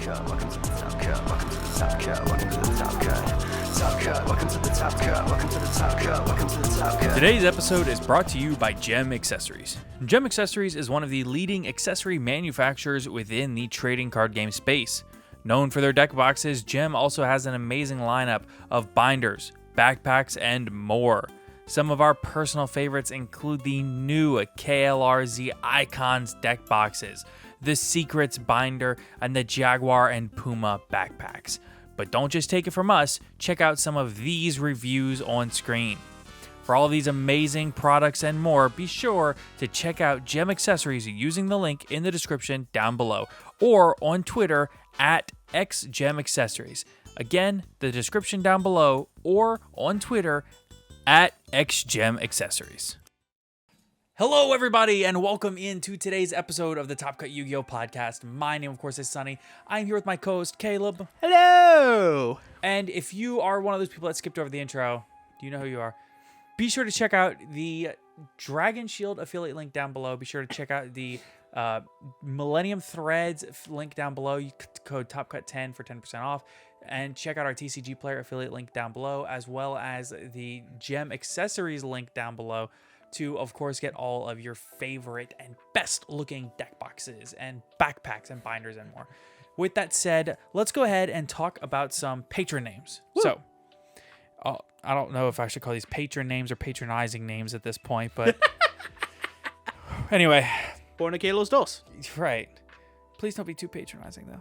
cut. Welcome to the top cut. Welcome to the top cut. Welcome to the top cut. Top cut. Welcome to the top cut. Welcome to the top cut. Welcome to the top cut. Today's episode is brought to you by Gem Accessories. Gem Accessories is one of the leading accessory manufacturers within the trading card game space. Known for their deck boxes, Gem also has an amazing lineup of binders, backpacks, and more. Some of our personal favorites include the new KLRZ Icons deck boxes, the Secrets binder, and the Jaguar and Puma backpacks. But don't just take it from us, check out some of these reviews on screen. For all of these amazing products and more, be sure to check out Gem Accessories using the link in the description down below or on Twitter at XGemAccessories. Again, the description down below or on Twitter at XGemAccessories. Hello, everybody, and welcome into today's episode of the Top Cut Yu-Gi-Oh! Podcast. My name, of course, is Sunny. I'm here with my co-host, Caleb. Hello! And if you are one of those people that skipped over the intro, do you know who you are? Be sure to check out the Dragon Shield affiliate link down below. Be sure to check out the Millennium Threads link down below. You code TOPCUT10 for 10% off. And check out our TCG Player affiliate link down below, as well as the Gem Accessories link down below to, of course, get all of your favorite and best looking deck boxes and backpacks and binders and more. With that said, let's go ahead and talk about some patron names. Woo. So, I don't know if I should call these patron names or patronizing names at this point, but anyway. Born a los dos. Right. Please don't be too patronizing, though.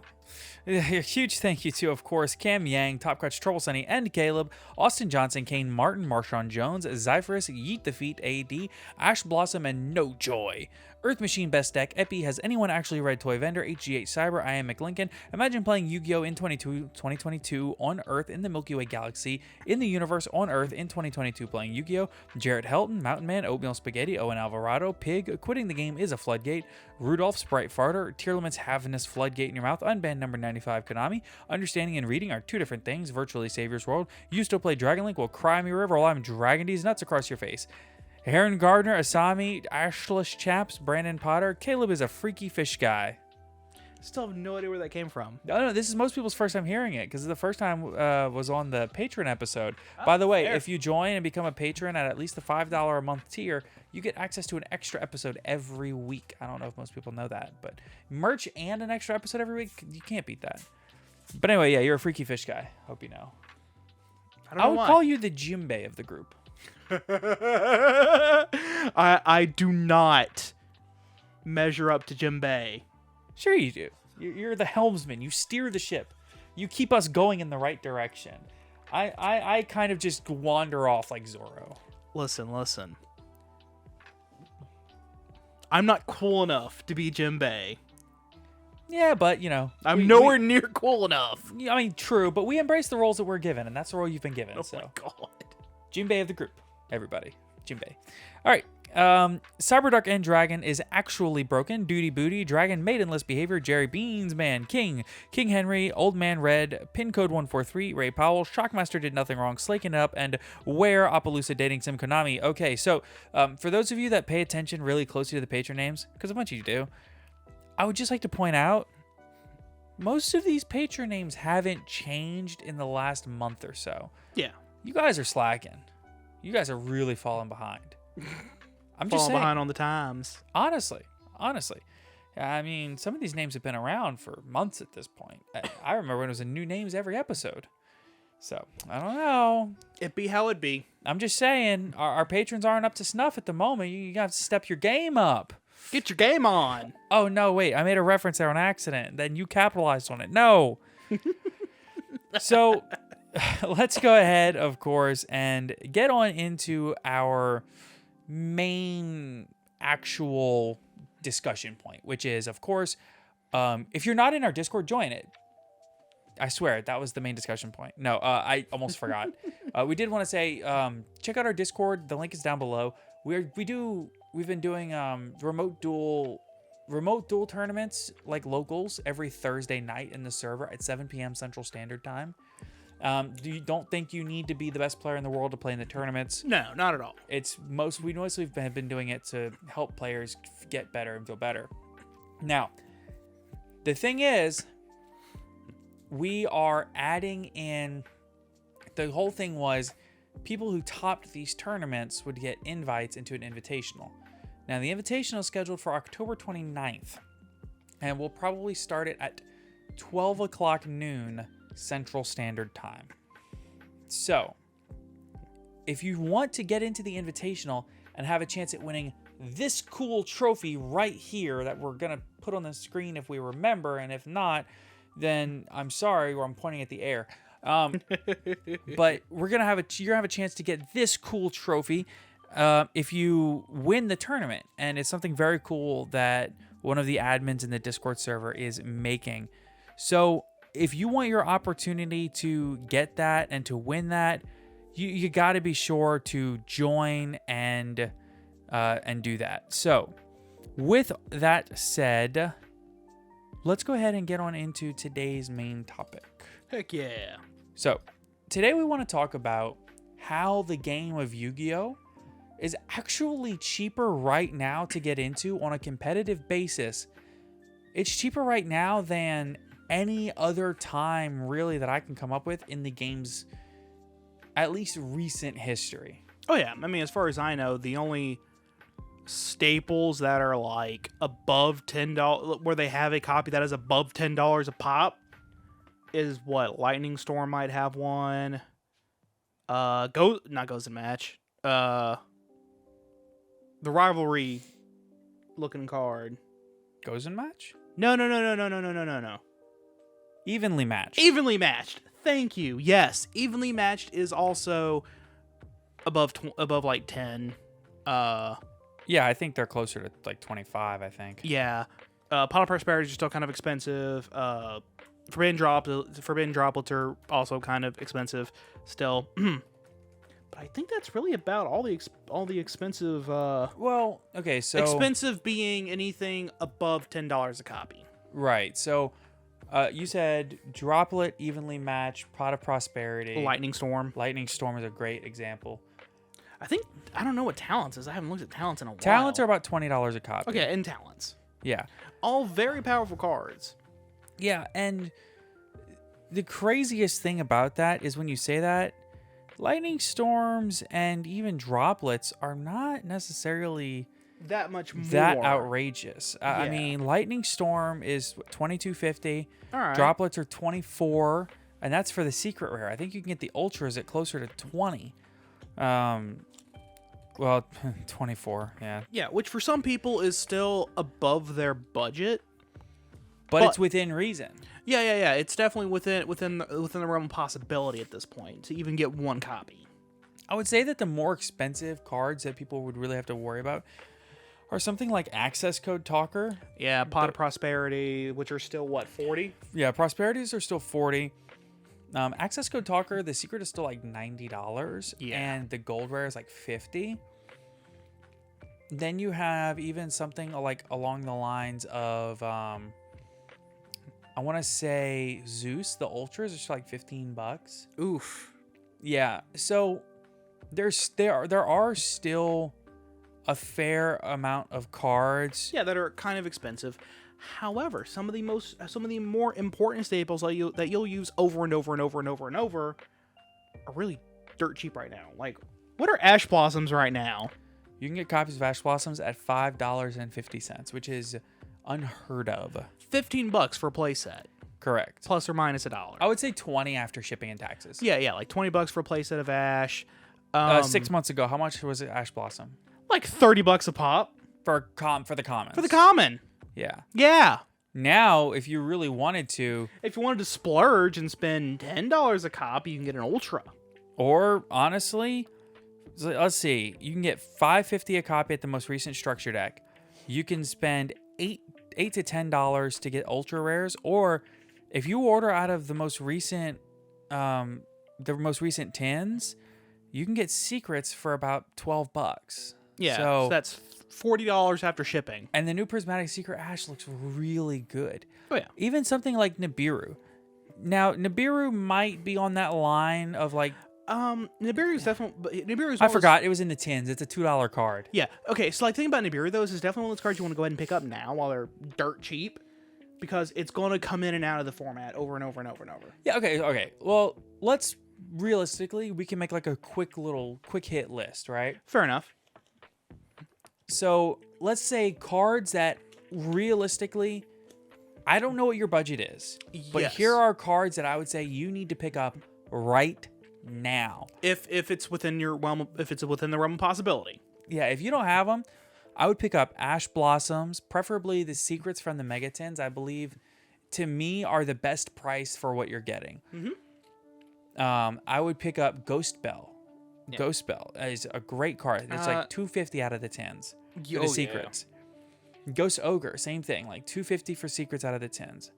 A huge thank you to, of course, Cam Yang, Top Crutch, Trouble Sunny, and Caleb, Austin Johnson, Kane Martin, Marshawn Jones, Zyphorus, Yeet the Feet, AD, Ash Blossom, and No Joy. Earth Machine Best Deck, Epi, has anyone actually read Toy Vendor, HGH Cyber, I am McLincoln. Imagine playing Yu-Gi-Oh! In 2022 on Earth in the Milky Way Galaxy, in the universe on Earth in 2022 playing Yu-Gi-Oh! Jarrett Helton, Mountain Man, Oatmeal Spaghetti, Owen Alvarado, Pig, Quitting the Game is a Floodgate, Rudolph, Sprite Farter, Tier Limits Havinous Floodgate in Your Mouth, Unbanned Number 95 Konami, Understanding and Reading are two different things, Virtually Savior's World, You Still Play Dragon Link, Will Cry Me River while I'm dragging these nuts across your face. Heron Gardner, Asami, Ashlish Chaps, Brandon Potter, Caleb is a freaky fish guy. Still have no idea where that came from. No, this is most people's first time hearing it because the first time was on the Patron episode. By the way, if you join and become a patron at least the $5 a month tier, you get access to an extra episode every week. I don't know if most people know that, but merch and an extra episode every week, you can't beat that. But anyway, yeah, you're a freaky fish guy. Hope you know. I would call you the Jimbei of the group. I do not measure up to Jimbei. Sure you do. You're the helmsman. You steer the ship. You keep us going in the right direction. I kind of just wander off like Zorro. Listen. I'm not cool enough to be Jimbei. Yeah, but, you know. I'm nowhere near cool enough. I mean, true, but we embrace the roles that we're given, and that's the role you've been given. Oh so. my god. Jimbei of the group. Everybody. Jimbei. All right. Cyberdark End Dragon is actually broken. Duty Booty. Dragon Maidenless Behavior. Jerry Beans Man. King Henry. Old Man Red. Pin Code 143. Ray Powell. Shockmaster Did Nothing Wrong. Slaking Up. And Where Appaloosa Dating Sim Konami. Okay, so for those of you that pay attention really closely to the patron names, because a bunch of you do, I would just like to point out most of these patron names haven't changed in the last month or so. Yeah. You guys are slacking. You guys are really falling behind. I'm just saying. Behind on the times. Honestly. I mean, some of these names have been around for months at this point. I remember when it was a new names every episode. So, I don't know. It be how it be. I'm just saying, our patrons aren't up to snuff at the moment. You got to step your game up. Get your game on. Oh, no, wait. I made a reference there on accident. Then you capitalized on it. No. So, let's go ahead, of course, and get on into our main actual discussion point, which is, of course, if you're not in our Discord, join it. I swear, that was the main discussion point. No, I almost forgot. We did want to say, check out our Discord. The link is down below. We've been doing remote duel tournaments, like locals, every Thursday night in the server at 7 p.m. Central Standard Time. You don't think you need to be the best player in the world to play in the tournaments? No, not at all. We mostly have been doing it to help players get better and feel better. Now, the thing is, we are adding in. The whole thing was people who topped these tournaments would get invites into an invitational. Now, the invitational is scheduled for October 29th, and we'll probably start it at 12 o'clock noon Central Standard Time. So, if you want to get into the invitational and have a chance at winning this cool trophy right here that we're going to put on the screen if we remember, and if not, then I'm sorry, or I'm pointing at the air. But you're gonna have a chance to get this cool trophy if you win the tournament, and it's something very cool that one of the admins in the Discord server is making. So if you want your opportunity to get that and to win that, you got to be sure to join and do that. So with that said, let's go ahead and get on into today's main topic. Heck yeah. So, today we want to talk about how the game of Yu-Gi-Oh! Is actually cheaper right now to get into on a competitive basis. It's cheaper right now than any other time, really, that I can come up with in the game's at least recent history. Oh, yeah. I mean, as far as I know, the only staples that are like above $10, where they have a copy that is above $10 a pop, is what Lightning Storm might have one. Not Goes in Match. The rivalry looking card. Goes in Match? No. Evenly matched. Evenly Matched. Thank you. Yes, Evenly Matched is also above like 10. Yeah, I think they're closer to like 25, I think. Yeah. Pot of Prosperity is still kind of expensive. Forbidden Droplets are also kind of expensive still. But I think that's really about all the expensive. Well, okay, so expensive being anything above $10 a copy. Right. So, you said Droplet, Evenly Matched, Pot of Prosperity, Lightning Storm. Lightning Storm is a great example. I don't know what Talents is. I haven't looked at Talents in a while. Talents are about $20 a copy. Okay, and Talents. Yeah. All very powerful cards. Yeah, and the craziest thing about that is when you say that, Lightning Storms and even Droplets are not necessarily that much more. that outrageous. Yeah. I mean, Lightning Storm is $22.50. All right. Droplets are $24, and that's for the secret rare. I think you can get the ultras at closer to $20. Well, 24, yeah. Yeah, which for some people is still above their budget. But it's within reason. Yeah. It's definitely within the realm of possibility at this point to even get one copy. I would say that the more expensive cards that people would really have to worry about are something like Access Code Talker. Yeah, Pot of Prosperity, which are still what, 40? Yeah, Prosperities are still 40. Access Code Talker, the secret is still like $90. Yeah. And the gold rare is like $50. Then you have even something like along the lines of I want to say Zeus, the ultras, are like $15. Oof. Yeah. So there are still a fair amount of cards. Yeah, that are kind of expensive. However, some of the more important staples that you'll use over and over and over and over and over are really dirt cheap right now. Like, what are Ash Blossoms right now? You can get copies of Ash Blossoms at $5.50, which is unheard of. $15 for a playset. Correct. Plus or minus $1. I would say 20 after shipping and taxes. Yeah, like $20 for a playset of Ash. 6 months ago, how much was it Ash Blossom? Like $30 a pop. For the commons. For the common. Yeah. Yeah. Now, if you really wanted to, If you wanted to splurge and spend $10 a copy, you can get an Ultra. or honestly, let's see, you can get $5.50 a copy at the most recent structure deck. You can spend $8 to $10 to get ultra rares, or if you order out of the most recent tins, you can get secrets for about $12. Yeah, so that's $40 after shipping. And the new Prismatic Secret Ash looks really good. Oh yeah. Even something like Nibiru. Now, Nibiru might be on that line of like... Nibiru's definitely... I forgot. It was in the tins. It's a $2 card. Yeah. Okay, so like, the thing about Nibiru, though, is it's definitely one of those cards you want to go ahead and pick up now while they're dirt cheap. because it's going to come in and out of the format over and over and over and over. Yeah, okay. Well, let's realistically, we can make like a quick hit list, right? Fair enough. So let's say cards that realistically, I don't know what your budget is, but Yes. here are cards that I would say you need to pick up right now. If it's within your realm, if it's within the realm of possibility. Yeah, if you don't have them, I would pick up Ash Blossoms, preferably the secrets from the Megatins. I believe, to me, are the best price for what you're getting. I would pick up Ghost Bell. Yeah. Ghost Bell is a great card. It's like $250 out of the tins for the secrets. Ghost Ogre, same thing, like $250 for secrets out of the tins.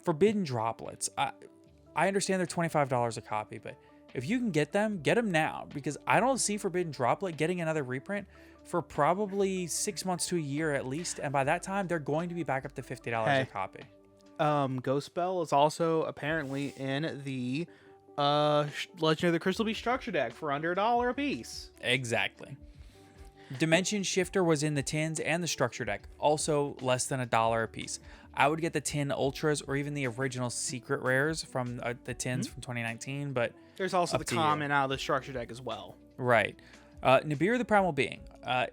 Forbidden Droplets. I understand they're $25 a copy, but if you can get them now, because I don't see Forbidden Droplet getting another reprint for probably 6 months to a year at least, and by that time they're going to be back up to $50 a copy. Ghost Bell is also apparently in the Legend of the Crystal Beast structure deck for under $1 a piece. Exactly. Dimension Shifter was in the tins and the structure deck, also less than $1 a piece. I would get the tin ultras or even the original secret rares from the tins from 2019, but there's also the common out of the structure deck as well. Right. Nibiru the Primal Being.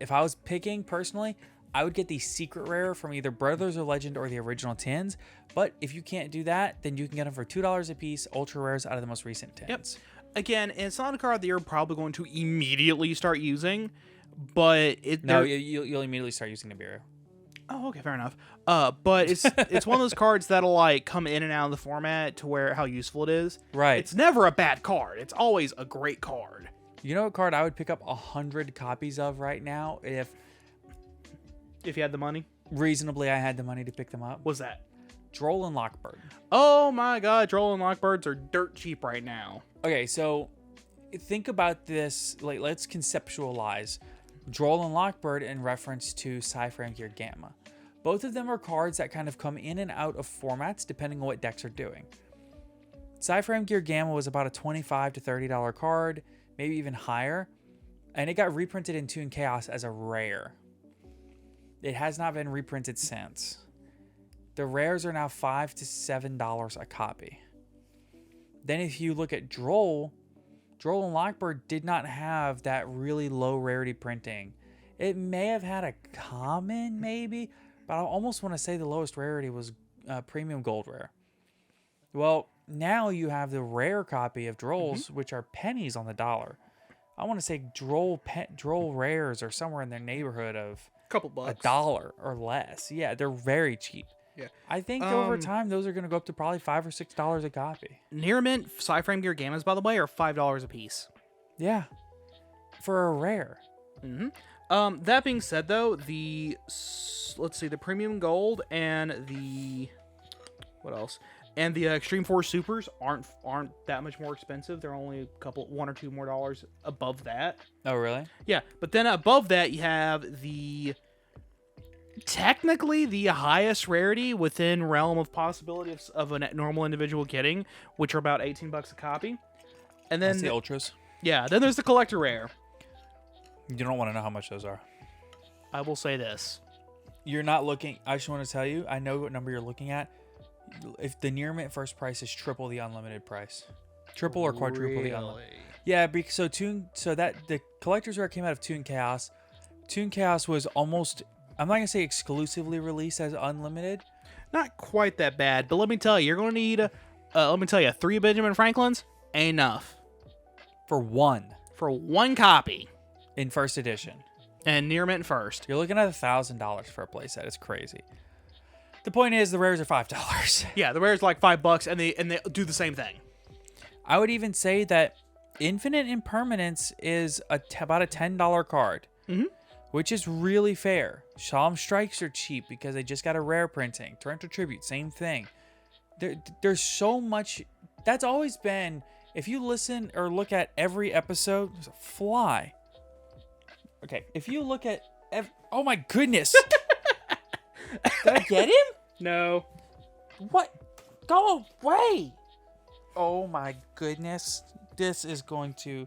If I was picking personally, I would get the secret rare from either Brothers of Legend or the original tins. But if you can't do that, then you can get them for $2 a piece, ultra rares out of the most recent tins. Yep. Again, it's not a card that you're probably going to immediately start using, but you'll immediately start using Nibiru. Oh, okay, fair enough. But it's one of those cards that'll like come in and out of the format to where how useful it is. Right. It's never a bad card. It's always a great card. You know what card I would pick up 100 copies of right now if you had the money? Reasonably, I had the money to pick them up. What's that? Droll and Lockbird. Oh my god, Droll and Lockbirds are dirt cheap right now. Okay, so think about this. Like, let's conceptualize Droll and Lockbird in reference to Cyframe Gear Gamma. Both of them are cards that kind of come in and out of formats depending on what decks are doing. Cyframe Gear Gamma was about a $25 to $30 card, maybe even higher, and it got reprinted in Toon Chaos as a rare. It has not been reprinted since. The rares are now $5 to $7 a copy. Then if you look at Droll and Lockbird did not have that really low rarity printing. It may have had a common, maybe, but I almost want to say the lowest rarity was Premium Gold Rare. Well, now you have the rare copy of Drolls, which are pennies on the dollar. I want to say Droll rares are somewhere in the neighborhood of couple bucks, $1 or less. Yeah, they're very cheap. Yeah, I think over time those are going to go up to probably $5 or $6 a copy. Near mint Cyframe Gear Gammas, by the way, are $5 a piece. Yeah, for a rare. That being said, though, the Premium Gold and the and the Extreme Force Supers aren't that much more expensive. They're only $1 or $2 more dollars above that. Oh, really? Yeah, but then above that you have technically the highest rarity within realm of possibility of a normal individual getting, which are about $18 a copy. And then that's the ultras. Yeah, then there's the collector rare. You don't want to know how much those are. I will say this. You're not looking. I just want to tell you, I know what number you're looking at. If the near mint first price is triple the unlimited price. Triple or quadruple the unlimited. Yeah, because so that the collector's rare came out of Toon Chaos. Toon Chaos was almost, I'm not going to say exclusively released as unlimited. Not quite that bad, but let me tell you, you're going to need, 3 Benjamin Franklins ain't enough. For one copy. In first edition. And near mint first. You're looking at $1,000 for a playset. It's crazy. The point is, the rares are $5. Yeah, the rares are like $5, and they do the same thing. I would even say that Infinite Impermanence is about a $10 card, which is really fair. Solemn Strikes are cheap because they just got a rare printing. Torrential Tribute, same thing. There's so much. That's always been. If you listen or look at every episode, there's a fly. Okay, if you look at oh my goodness. Did I get him? No. What? Go away. Oh my goodness. This is going to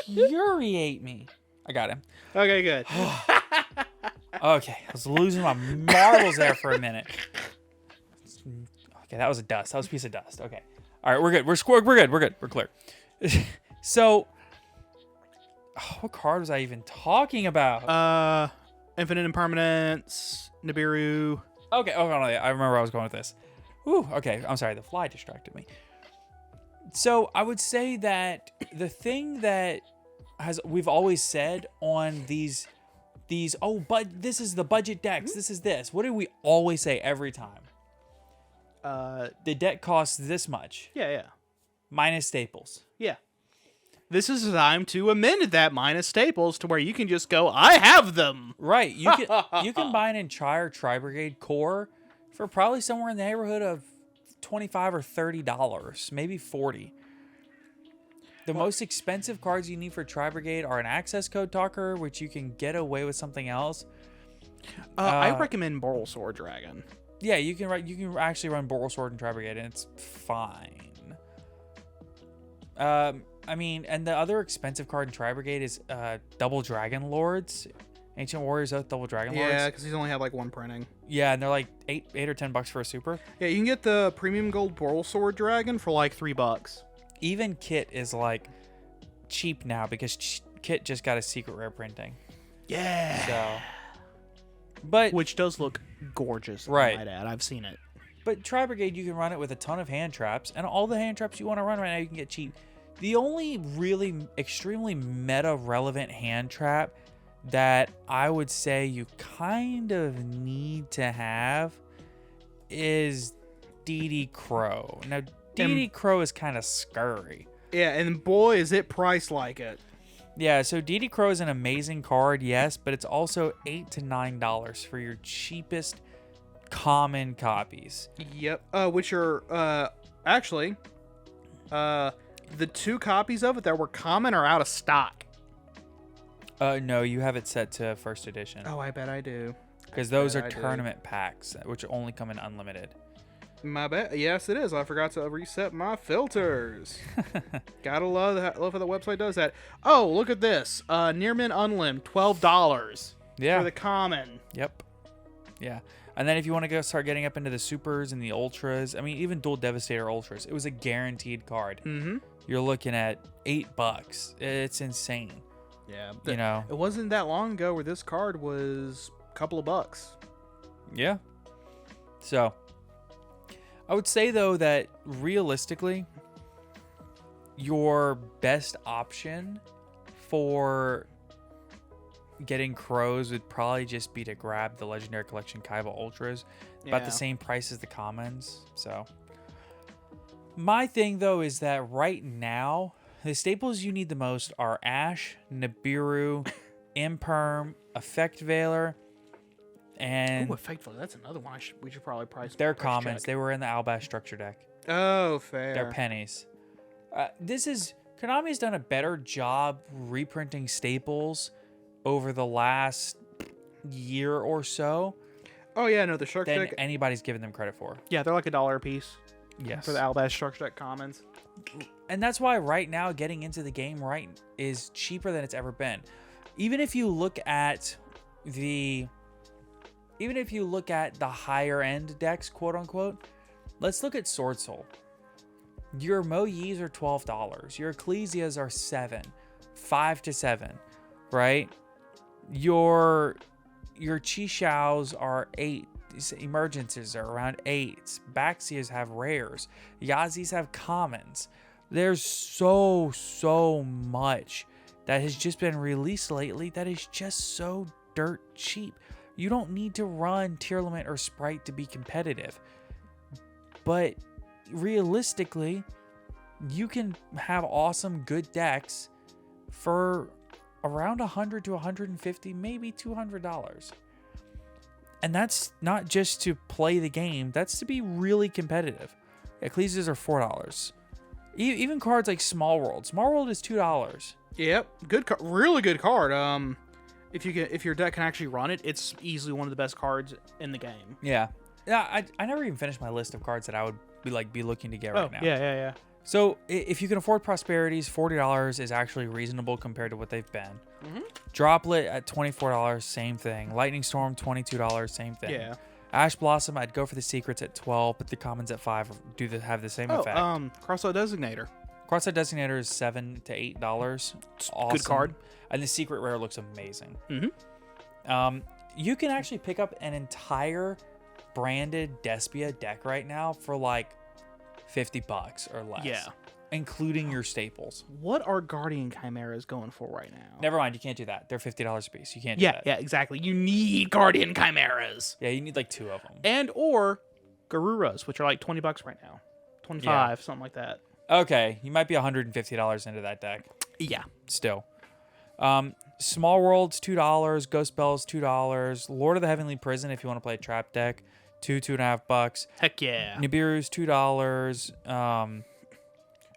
infuriate me. I got him. Okay, good. Okay, I was losing my marbles there for a minute. Okay, that was a dust. That was a piece of dust. Okay. All right, we're good. We're good. We're good. We're clear. So, what card was I even talking about? Infinite Impermanence, Nibiru. Okay. Oh, no, I remember where I was going with this. Ooh, okay. I'm sorry. The fly distracted me. So, I would say that the thing that we've always said on these, but this is the budget decks. This is this. What do we always say every time? The deck costs this much. Yeah. Minus staples. Yeah. This is the time to amend that minus staples to where you can just go, I have them. Right. You can buy an entire Tri-Brigade core for probably somewhere in the neighborhood of $25 or $30, maybe $40. The most expensive cards you need for Tri-Brigade are an access code talker, which you can get away with something else. I recommend Boral Sword Dragon. Yeah, you can actually run Boral Sword and Tri-Brigade, and it's fine. I mean, and the other expensive card in Tri-Brigade is Double Dragon Lords. Ancient Warriors Oath Double Dragon Lords. Yeah, because he's only had like one printing. Yeah, and they're like $8 or $10 for a super. Yeah, you can get the premium gold Boral Sword Dragon for like $3. Even Kit is like cheap now because Kit just got a secret rare printing. Yeah. So, but which does look gorgeous. Right. I might add. I've seen it. But Tri-Brigade, you can run it with a ton of hand traps, and all the hand traps you want to run right now, you can get cheap. The only really extremely meta-relevant hand trap that I would say you kind of need to have is DD Crow. Now, DD Crow is kind of scurry. Yeah, and boy, is it priced like it. Yeah, so DD Crow is an amazing card, yes, but it's also $8 to $9 for your cheapest common copies. Yep. Which are actually the 2 copies of it that were common are out of stock. No, you have it set to first edition. Oh, I bet I do. Because those are tournament packs, which only come in unlimited. My bet. Yes, it is. I forgot to reset my filters. Gotta love how the website does that. Oh, look at this. Nearmin Unlim, $12. Yeah. For the common. Yep. Yeah. And then if you want to go start getting up into the supers and the ultras, I mean, even Dual Devastator ultras, it was a guaranteed card. Mm-hmm. You're looking at $8. It's insane. Yeah. You know, it wasn't that long ago where this card was a couple of bucks. Yeah. So, I would say though that realistically, your best option for getting crows would probably just be to grab the Legendary Collection Kaiba Ultras. About the same price as the commons. So, my thing though is that right now, the staples you need the most are Ash, Nibiru, Imperm, Effect Veiler, and... Ooh, Effect Veiler, that's another one we should probably price. They're commons. They were in the Albash structure deck. Oh, fair. They're pennies. Konami's done a better job reprinting staples over the last year or so. Oh yeah, no, the structure than deck. anybody's given them credit for. Yeah, they're like $1 a piece. Yes. For the Albash structure deck commons. And that's why right now getting into the game is cheaper than it's ever been. Even if you look at the higher end decks, quote unquote, let's look at Sword Soul. Your Mo-Yis are $12. Your Ecclesias are $7. 5 to 7, right? Your Chi-Shaos are 8. Emergences are around 8. Baxias have rares. Yazis have commons. There's so much that has just been released lately that is just so dirt cheap. You don't need to run Tier Limit or Sprite to be competitive. But realistically, you can have awesome, good decks for around $100 to $150, maybe $200. And that's not just to play the game. That's to be really competitive. Ecclesias are $4. Even cards like Small World. Small World is $2. Yep, really good card. If your deck can actually run it, it's easily one of the best cards in the game. Yeah. I never even finished my list of cards that I would be looking to get right now. Yeah. So if you can afford Prosperities, $40 is actually reasonable compared to what they've been. Droplet at $24, same thing. Lightning Storm, $22, same thing. Yeah. Ash Blossom, I'd go for the secrets at $12, but the commons at $5 have the same effect. Crossroad Designator. Crossroad Designator is $7 to $8. Awesome. Good card. And the secret rare looks amazing. Mm-hmm. You can actually pick up an entire branded Despia deck right now for like $50 or less. Yeah. Including your staples. What are Guardian Chimeras going for right now? Never mind, you can't do that. They're $50 a piece. You can't do that. Yeah, exactly. You need Guardian Chimeras. Yeah, you need like 2 of them. And or Garuras, which are like $20 right now. 25, something like that. Okay, you might be $150 into that deck. Yeah. Still. Small Worlds, $2. Ghost Bells, $2. Lord of the Heavenly Prison, if you want to play a trap deck, $2.5. Heck yeah. Nibiru's, $2.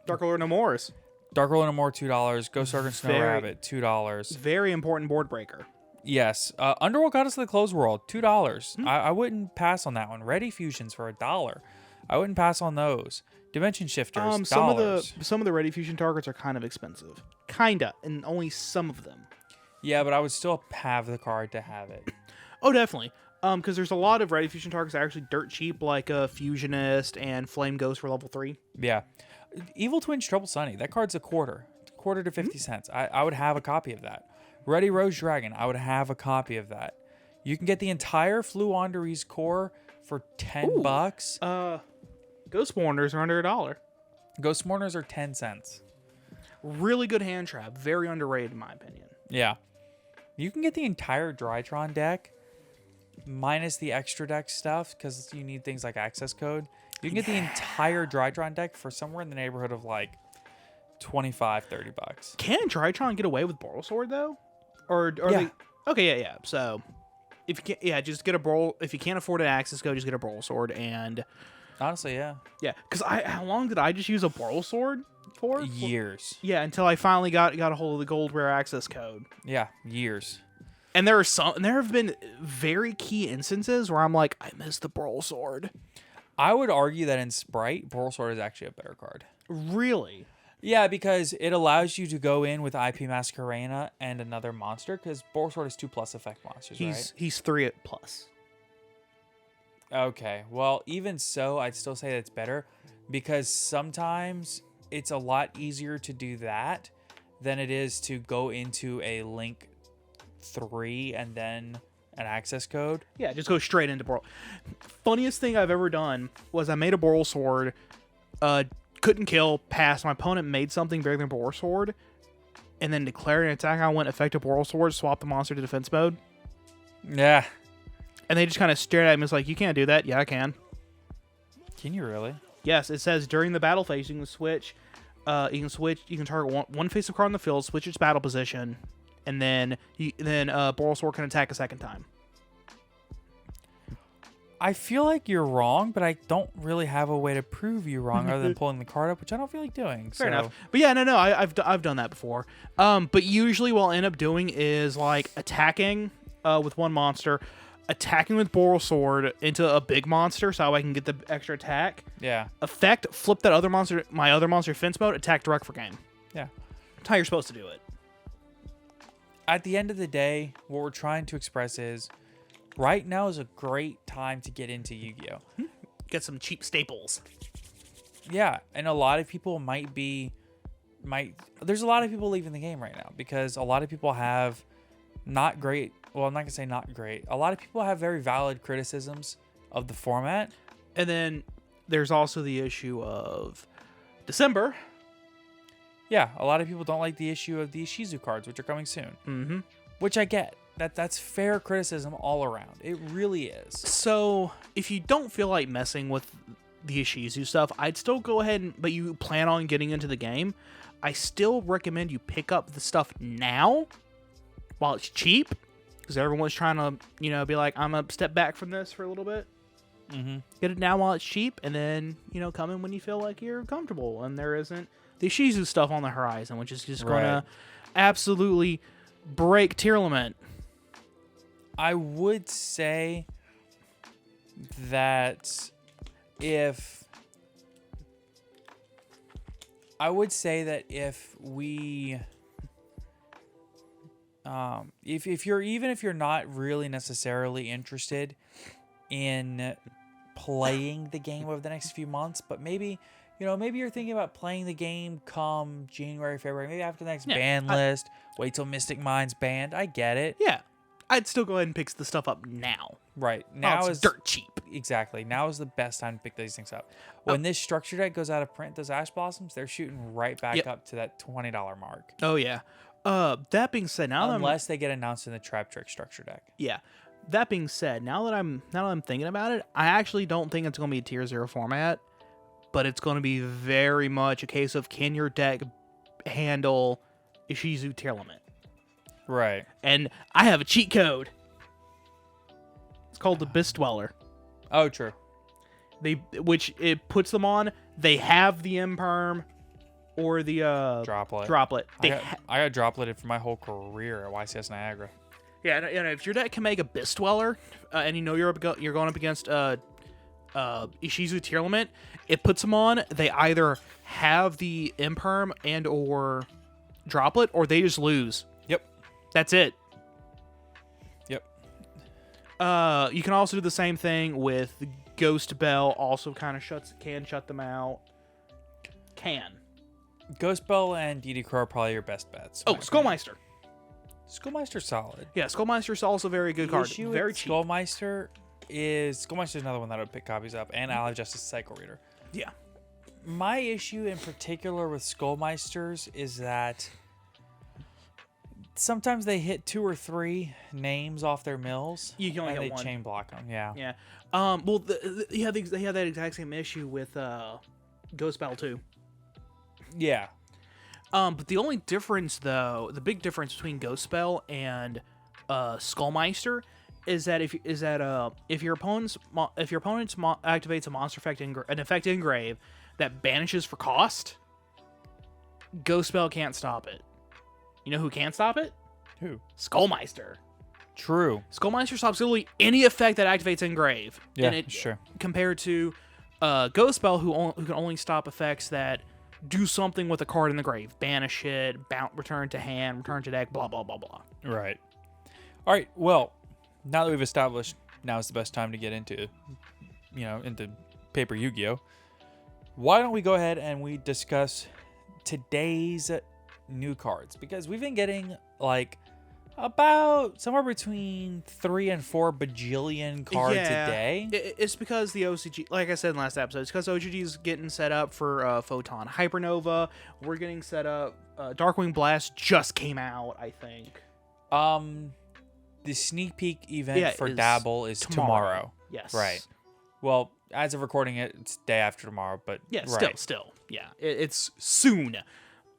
Dark Lord No Mores. Dark Roll No More, $2. Ghost Dark and Snow Rabbit, $2. Very important board breaker. Yes. Underworld Goddess of the Closed World, $2. I wouldn't pass on that one. Ready Fusions for $1. I wouldn't pass on those. Dimension Shifters, $1. Some of the Ready Fusion targets are kind of expensive. Kinda, and only some of them. Yeah, but I would still have the card to have it. Oh, definitely. Because there's a lot of Ready Fusion targets that are actually dirt cheap, like Fusionist and Flame Ghost for level 3. Yeah. Evil Twins Trouble Sunny, that card's a quarter to 50 cents. I would have a copy of that. Ready Rose Dragon, I would have a copy of that. You can get the entire Fluanderee's core for $10. Ghost Mourners are under $1. Ghost Mourners are 10 cents. Really good hand trap. Very underrated, in my opinion. Yeah. You can get the entire Drytron deck minus the extra deck stuff because you need things like access code. You can get the entire Drytron deck for somewhere in the neighborhood of like $25-$30. Can Drytron get away with Boral Sword though? Or are they? Okay, yeah. So if you can, just get a Boral. If you can't afford an access code, just get a Boral Sword. And honestly, yeah. Because how long did I just use a Boral Sword for? Years. Yeah, until I finally got a hold of the gold rare access code. Yeah, years. And there have been very key instances where I'm like, I missed the Boral Sword. I would argue that in Sprite, Boral Sword is actually a better card. Really? Yeah, because it allows you to go in with IP Masquerena and another monster, because Boral Sword is 2+ effect monsters, right? He's 3+. Okay, well, even so, I'd still say that's better, because sometimes it's a lot easier to do that than it is to go into a Link 3 and then an access code. Yeah, just go straight into Boral. Funniest thing I've ever done was I made a Boral Sword, couldn't kill, passed. My opponent made something bigger than Boral Sword, and then declared an attack. I went effective Boral Sword, swapped the monster to defense mode. Yeah. And they just kind of stared at me. It's like, you can't do that. Yeah, I can. Can you really? Yes, it says during the battle phase you can switch. You can target one face of card on the field, switch its battle position, and then Boral Sword can attack a second time. I feel like you're wrong, but I don't really have a way to prove you wrong other than pulling the card up, which I don't feel like doing. Fair enough. But yeah, no, I've done that before. But usually what I'll end up doing is like attacking with one monster, attacking with Boral Sword into a big monster so I can get the extra attack. Yeah. Effect, flip that other monster, my other monster defense mode, attack direct for game. Yeah. That's how you're supposed to do it. At the end of the day, what we're trying to express is right now is a great time to get into Yu-Gi-Oh! Get some cheap staples. Yeah, and a lot of people there's a lot of people leaving the game right now because a lot of people have not great, well, I'm not gonna say not great. A lot of people have very valid criticisms of the format. And then there's also the issue of December. Yeah, a lot of people don't like the issue of the Ishizu cards, which are coming soon. Mm-hmm. Which I get. That's fair criticism all around. It really is. So, if you don't feel like messing with the Ishizu stuff, I'd still go ahead but you plan on getting into the game, I still recommend you pick up the stuff now while it's cheap, because everyone's trying to, be like, I'm going to step back from this for a little bit. Mm-hmm. Get it now while it's cheap, and then, come in when you feel like you're comfortable, and there isn't the Ishizu stuff on the horizon, which is just going to absolutely break tier limit. I would say that if I would say that if we, if you're not really necessarily interested in playing the game over the next few months, but maybe you're thinking about playing the game come January, February, maybe after the next ban list, wait till Mystic Mind's banned. I get it. Yeah. I'd still go ahead and pick the stuff up now. Right. Now it's dirt cheap. Exactly. Now is the best time to pick these things up. When this structure deck goes out of print, those Ash Blossoms, they're shooting right back up to that $20 mark. Oh, yeah. That being said, unless they get announced in the Trap Trick structure deck. Yeah. That being said, now that I'm thinking about it, I actually don't think it's going to be a tier 0 format, but it's going to be very much a case of can your deck handle Ishizu tier limit. Right. And I have a cheat code. It's called the Abyss Dweller. Oh, true. Which it puts them on. They have the Imperm or the Droplet. I got Dropleted for my whole career at YCS Niagara. Yeah, if your deck can make Abyss Dweller, and you're going up against Ishizu tier limit, it puts them on. They either have the Imperm and or Droplet, or they just lose. Yep. That's it. Yep. You can also do the same thing with Ghost Bell. Also, kind of can shut them out. Ghost Bell and DD Crow are probably your best bets. Oh, Skullmeister. Skullmeister's solid. Yeah, Skullmeister's also a very good card. Very cheap. Skullmeister's another one that I would pick copies up, and Ally of Justice Cycle Reader. Yeah. My issue in particular with Skullmeisters is that sometimes they hit 2 or 3 names off their mills. You can only and get they one. Chain block them. Yeah. Yeah. Well, they had that exact same issue with Ghost Bell too. Yeah. But the only difference, though, the big difference between Ghost Spell and Skullmeister is that if your opponent activates a monster effect an effect engrave that banishes for cost, Ghost Spell can't stop it. You know who can't stop it? Who? Skullmeister. True. Skullmeister stops literally any effect that activates engrave. Yeah, sure. Compared to Ghost Spell, who can only stop effects that do something with a card in the grave. Banish it, return to hand, return to deck, blah, blah, blah, blah. Right. All right, well, now that we've established now is the best time to get into Paper Yu-Gi-Oh!, why don't we go ahead and we discuss today's new cards? Because we've been getting, about somewhere between 3 and 4 bajillion cards a day. It's because the OCG, like I said in the last episode, it's because OCG is getting set up for Photon Hypernova. We're getting set up. Darkwing Blast just came out, I think. The sneak peek event for Dabble is tomorrow. Yes. Right. Well, as of recording it, it's day after tomorrow, but yeah, right. still, yeah, it's soon.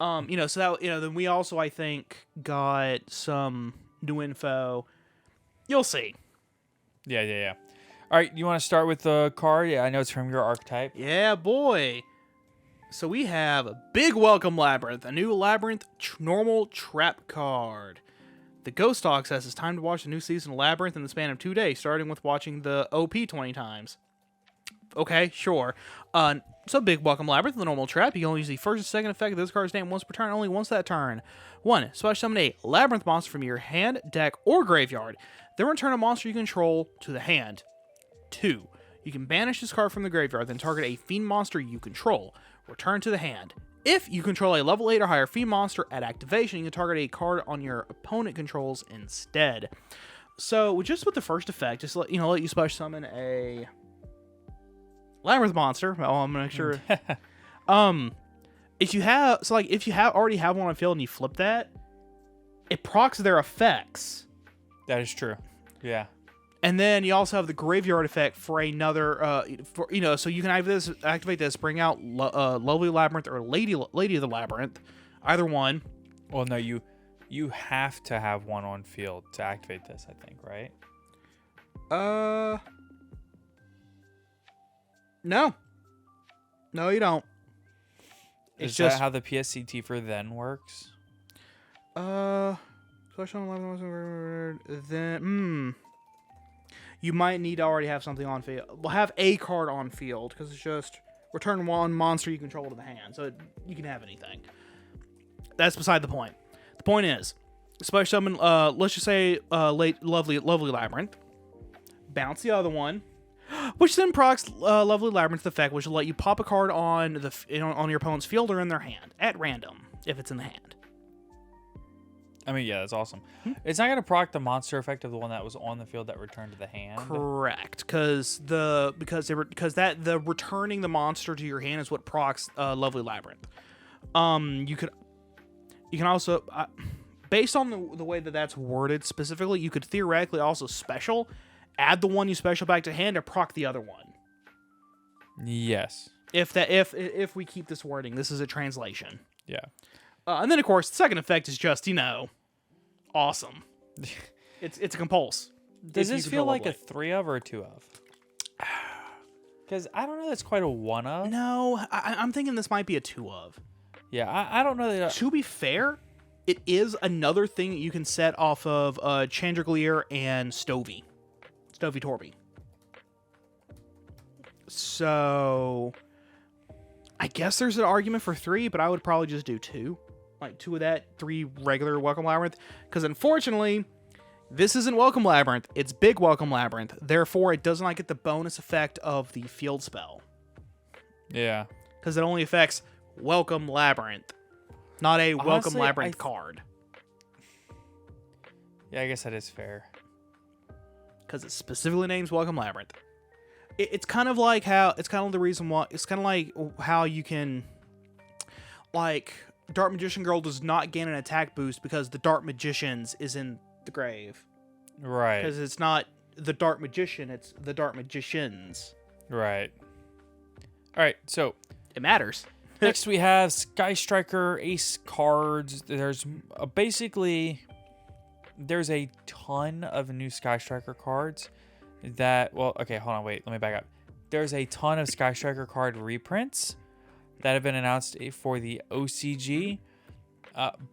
So that then we also, I think, got some new info. You'll see. Yeah. All right, you want to start with the card? Yeah, I know it's from your archetype. Yeah, boy. So we have a Big Welcome Labyrinth, a new Labyrinth normal trap card. The Ghost Talk says it's time to watch the new season of Labyrinth in the span of 2 days, starting with watching the OP 20 times. Okay, sure. So Big Welcome Labyrinth, the normal trap. You can only use the first and second effect of this card's name once per turn, only once that turn. 1. Special summon a Labyrinth monster from your hand, deck, or graveyard. Then return a monster you control to the hand. 2. You can banish this card from the graveyard, then target a Fiend monster you control. Return to the hand. If you control a level 8 or higher Fiend monster at activation, you can target a card on your opponent controls instead. So just with the first effect, just let you special summon a Labyrinth monster. Oh, I'm gonna make sure. If you already have one on field and you flip that, it procs their effects. That is true. Yeah. And then you also have the graveyard effect for another, so you can activate this, bring out Lovely Labyrinth or Lady of the Labyrinth, either one. Well, no, you have to have one on field to activate this, I think, right? No, you don't. Is that how the PSCT for then works? Then you might need to already have something on field. We'll have a card on field because it's just return one monster you control to the hand. So you can have anything. That's beside the point. The point is, special summon, let's just say lovely Labyrinth. Bounce the other one, which then procs Lovely Labyrinth's effect, which will let you pop a card on on your opponent's field or in their hand at random if it's in the hand. I mean, yeah, that's awesome. It's not gonna proc the monster effect of the one that was on the field that returned to the hand. Correct, because the returning the monster to your hand is what procs Lovely Labyrinth. You can also based on the way that that's worded specifically, you could theoretically also special. Add the one you special back to hand, or proc the other one. Yes. If we keep this wording, this is a translation. Yeah. And then of course the second effect is just awesome. It's a compulse. Does this feel like a 3 of or a 2 of? Because I don't know. That's quite a 1 of. No, I'm thinking this might be a 2 of. Yeah, I don't know that. To be fair, it is another thing that you can set off of Chandraglier and Stovey Torby. So I guess there's an argument for 3, but I would probably just do 2. Like 2 of that, 3 regular Welcome Labyrinth. Because unfortunately, this isn't Welcome Labyrinth, it's Big Welcome Labyrinth. Therefore, it does not get the bonus effect of the field spell. Yeah. Because it only affects Welcome Labyrinth, not a Welcome Labyrinth card. Yeah, I guess that is fair. Because it specifically names Welcome Labyrinth. It's kind of like how the reason why it's kind of like how you can, like, Dark Magician Girl does not gain an attack boost because the Dark Magicians is in the grave. Right. Because it's not the Dark Magician, it's the Dark Magicians. Right. All right, so it matters. Next we have Sky Striker Ace cards. There's there's a ton of new Sky Striker cards that, well, okay, hold on, wait, let me back up. There's a ton of Sky Striker card reprints that have been announced for the OCG.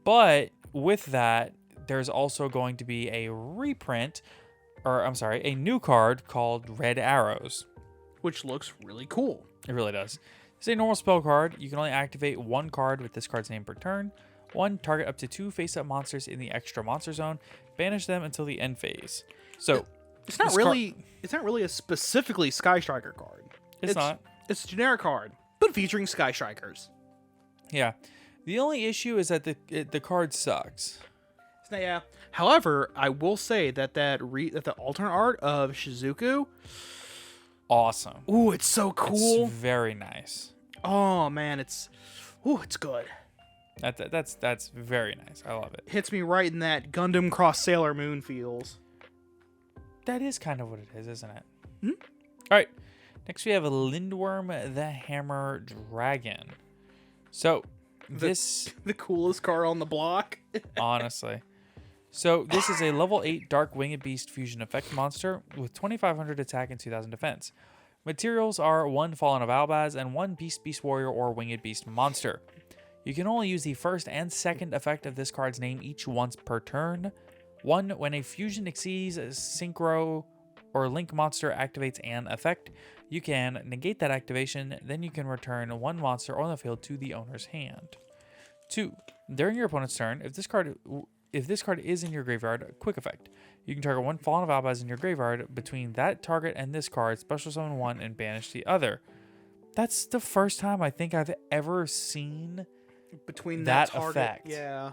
But with that, there's also going to be a reprint, or I'm sorry, a new card called Red Arrows. Which looks really cool. It really does. It's a normal spell card. You can only activate 1 card with this card's name per turn. 1, target up to 2 face-up monsters in the extra monster zone. Banish them until the end phase. So it's not really a specifically Sky Striker card. It's not. It's a generic card, but featuring Sky Strikers. Yeah. The only issue is that the card sucks. Yeah. However, I will say that the alternate art of Shizuku, awesome. Ooh, it's so cool. It's very nice. Oh man, it's good. That's very nice. I love it. Hits me right in that Gundam Cross Sailor Moon feels. That is kind of what it is, isn't it? Hmm? All right. Next we have Lindworm the Hammer Dragon. So the coolest card on the block. Honestly. So this is a level 8 Dark Winged Beast fusion effect monster with 2500 attack and 2000 defense. Materials are 1 Fallen of Albaz and 1 Beast Warrior or Winged Beast monster. You can only use the first and second effect of this card's name each once per turn. 1, when a fusion exceeds Synchro or Link monster activates an effect, you can negate that activation, then you can return 1 monster on the field to the owner's hand. 2, during your opponent's turn, if this card is in your graveyard, quick effect. You can target 1 Fallen of Albaz in your graveyard. Between that target and this card, special summon 1 and banish the other. That's the first time I think I've ever seen between that target, effect. Yeah.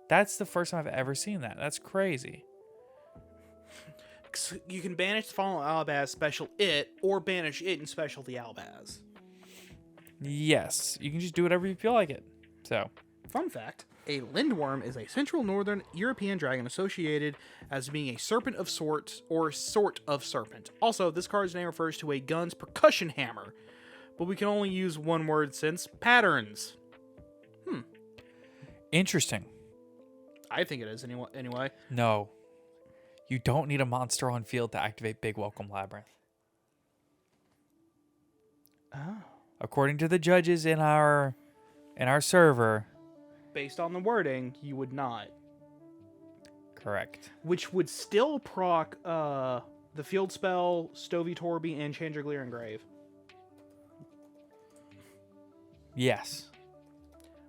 That's the first time I've ever seen that. That's crazy. You can banish the Fallen Albaz, special it, or banish it and special the Albaz. Yes. You can just do whatever you feel like it. So, fun fact, a Lindworm is a Central Northern European dragon associated as being a serpent of sorts or sort of serpent. Also, this card's name refers to a gun's percussion hammer, but we can only use one word since patterns. Interesting. I think it is anyway. No. You don't need a monster on field to activate Big Welcome Labyrinth. Oh. According to the judges in our server. Based on the wording, you would not. Correct. Which would still proc the field spell, Stovey Torby, and Chandraglier Engrave. Yes.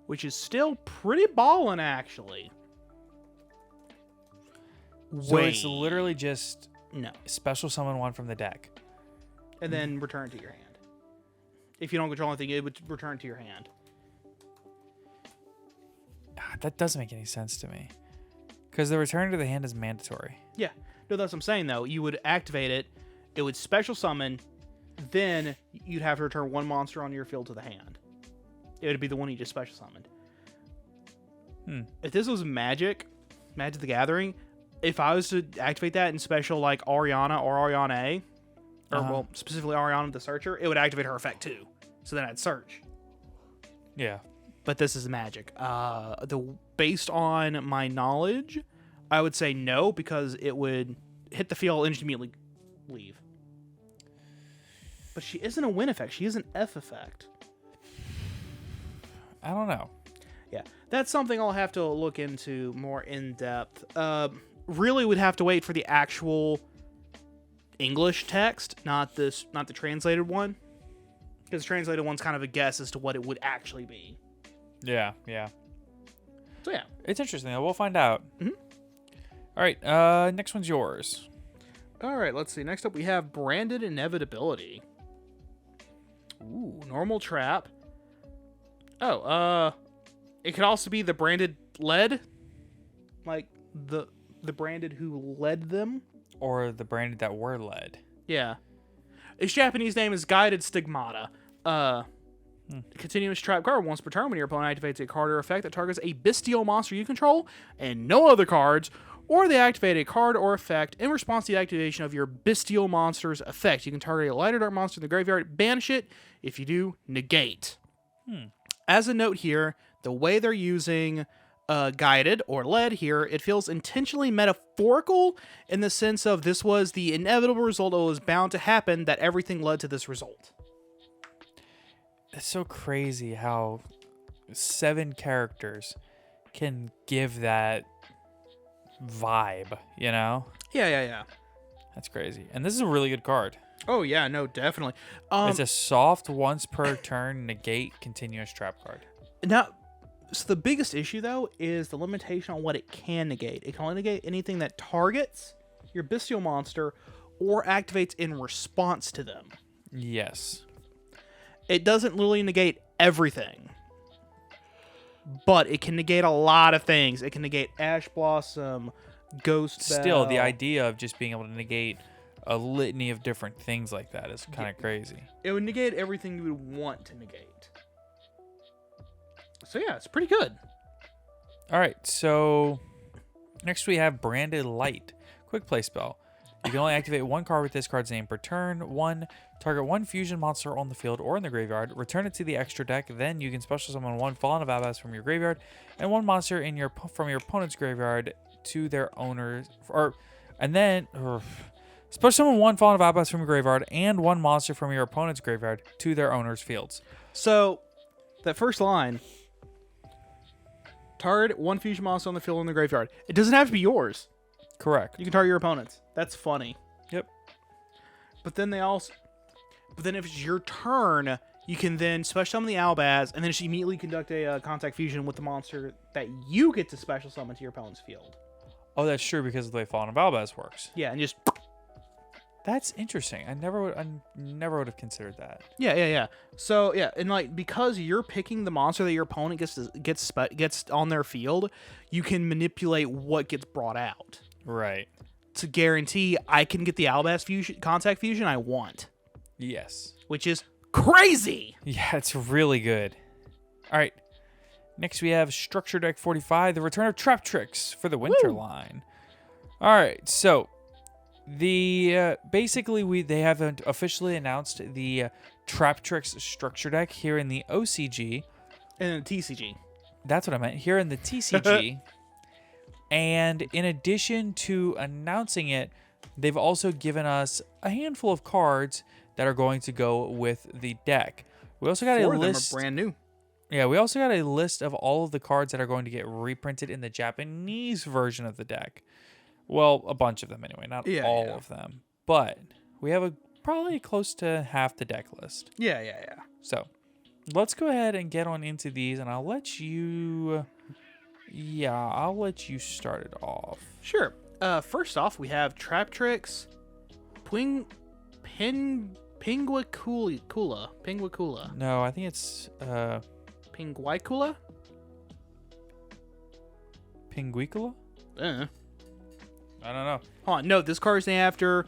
which is still pretty ballin', actually. So it's literally just No. special summon one from the deck. And then return to your hand. If you don't control anything, it would return to your hand. That doesn't make any sense to me. Because the return to the hand is mandatory. Yeah. No, that's what I'm saying, though. You would activate it, it would special summon, then you'd have to return one monster on your field to the hand. It would be the one you just special summoned. If this was Magic the Gathering, if I was to activate that in special, like Ariana or Ariana, or well, specifically Ariana the Searcher, it would activate her effect too. So then I'd search. Yeah. But this is Magic. Based on my knowledge, I would say no, because it would hit the field and immediately leave. But she isn't a win effect. She is an F effect. I don't know. Yeah, that's something I'll have to look into more in depth. Really would have to wait for the actual English text, not the translated one, because the translated one's kind of a guess as to what it would actually be. Yeah, yeah. So yeah, It's interesting, though. We'll find out. Mhm. All right, next one's yours. all right. Let's see. Next up, we have Branded Inevitability. Ooh, normal trap. Oh, it could also be the branded lead, like the branded who led them. Or the branded that were led. Yeah. Its Japanese name is Guided Stigmata. Continuous trap card. Once per turn, when your opponent activates a card or effect that targets a bestial monster you control and no other cards, or they activate a card or effect in response to the activation of your bestial monster's effect. You can target a light or dark monster in the graveyard, banish it. If you do, negate. As a note here, the way they're using guided or led here, it feels intentionally metaphorical in the sense of this was the inevitable result that was bound to happen, that everything led to this result. It's so crazy how 7 characters can give that vibe, you know? Yeah. That's crazy. And this is a really good card. Oh, yeah, no, definitely. It's a soft once per turn negate continuous trap card. Now, so the biggest issue, though, is the limitation on what it can negate. It can only negate anything that targets your bestial monster or activates in response to them. Yes. It doesn't really negate everything, but it can negate a lot of things. It can negate Ash Blossom, Ghost Bell. Still, the idea of just being able to negate a litany of different things like that is kind of crazy. It would negate everything you would want to negate. So yeah, it's pretty good. All right, so next we have Branded Light. Quick play spell. You can only activate one card with this card's name per turn. 1, target one fusion monster on the field or in the graveyard. Return it to the extra deck. Then you can special summon one Fallen of Abbas from your graveyard and one monster from your opponent's graveyard to their owners. Special summon one Fallen of Abbas from your graveyard and one monster from your opponent's graveyard to their owner's fields. So that first line, target one fusion monster on the field or in the graveyard. It doesn't have to be yours. Correct. You can target your opponents. That's funny. Yep. But then if it's your turn, you can then special summon the Albaz and then just immediately conduct a contact fusion with the monster that you get to special summon to your opponent's field. Oh, that's true because of the way Fallen of Albaz works. Yeah, and just... That's interesting. I never would have considered that. Yeah. So yeah, and like because you're picking the monster that your opponent gets on their field, you can manipulate what gets brought out Right. to guarantee I can get the Albaz fusion contact fusion I want, Yes. which is crazy. Yeah, it's really good. All right. Next we have Structure Deck 45, the return of Trap Tricks for the Winter line. All right, so they have officially announced the Trap Tricks Structure Deck here in the OCG. And TCG. That's what I meant. Here in the TCG. And in addition to announcing it, they've also given us a handful of cards that are going to go with the deck. We also got 4 a of list. them are brand new. Yeah, we also got a list of all of the cards that are going to get reprinted in the Japanese version of the deck. Well, a bunch of them anyway, not all of them. But we have probably close to half the deck list. Yeah. So, let's go ahead and get on into these, and I'll let you. Yeah, I'll let you start it off. Sure. First off, we have Traptrix, Pinguicula. No, I think it's Pinguicula? Pinguicula? I don't know. Hold on, no, this card is named after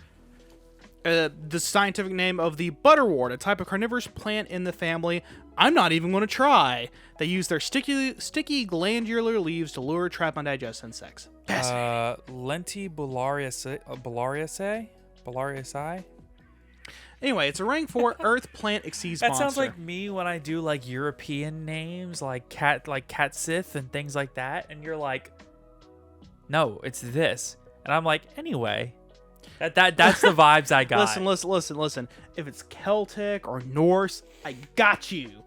the scientific name of the butterwort, a type of carnivorous plant in the family. I'm not even going to try. They use their sticky glandular leaves to lure, trap, and digest insects. Lentibulariaceae? Anyway, it's a rank 4 earth plant exceeds That monster. sounds like me when I do like European names like Catsith and things like that, and you're like, no, it's this. And I'm like, anyway. That's the vibes I got. Listen. If it's Celtic or Norse, I got you.